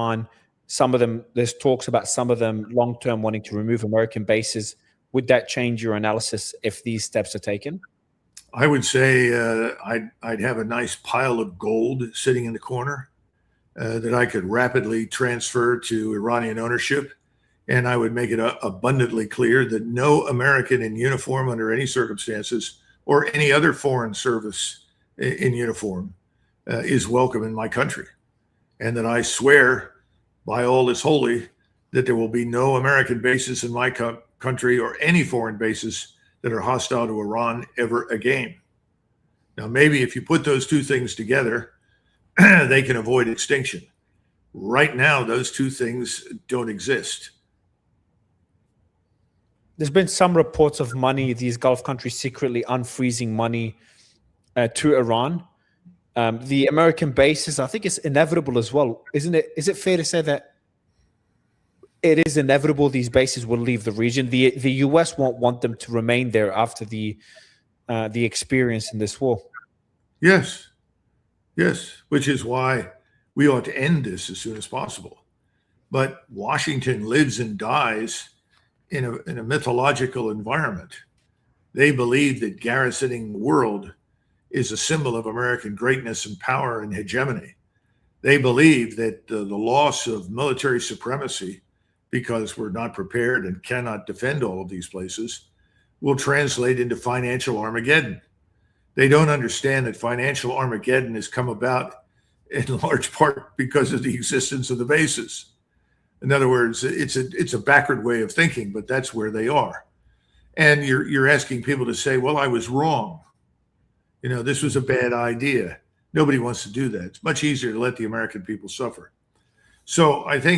on. Some of them, there's talks about some of them long-term wanting to remove American bases. Would that change your analysis if these steps are taken? I would say I'd have a nice pile of gold sitting in the corner that I could rapidly transfer to Iranian ownership. And I would make it abundantly clear that no American in uniform under any circumstances or any other foreign service in uniform is welcome in my country. And that I swear by all that's holy that there will be no American bases in my country or any foreign bases that are hostile to Iran ever again. Now, maybe if you put those two things together, they can avoid extinction. Right now, those two things don't exist. There's been some reports of money, these Gulf countries secretly unfreezing money to Iran. The American bases, I think it's inevitable as well, isn't it? Is it fair to say that it is inevitable these bases will leave the region? The US won't want them to remain there after the experience in this war. Yes, which is why we ought to end this as soon as possible. But Washington lives and dies in a mythological environment. They believe that garrisoning the world is a symbol of American greatness and power and hegemony. They believe that the loss of military supremacy, because we're not prepared and cannot defend all of these places, will translate into financial Armageddon. They don't understand that financial Armageddon has come about in large part because of the existence of the bases. In other words, it's a backward way of thinking, but that's where they are. And you're asking people to say, well, I was wrong. This was a bad idea. Nobody wants to do that. It's much easier to let the American people suffer. So I think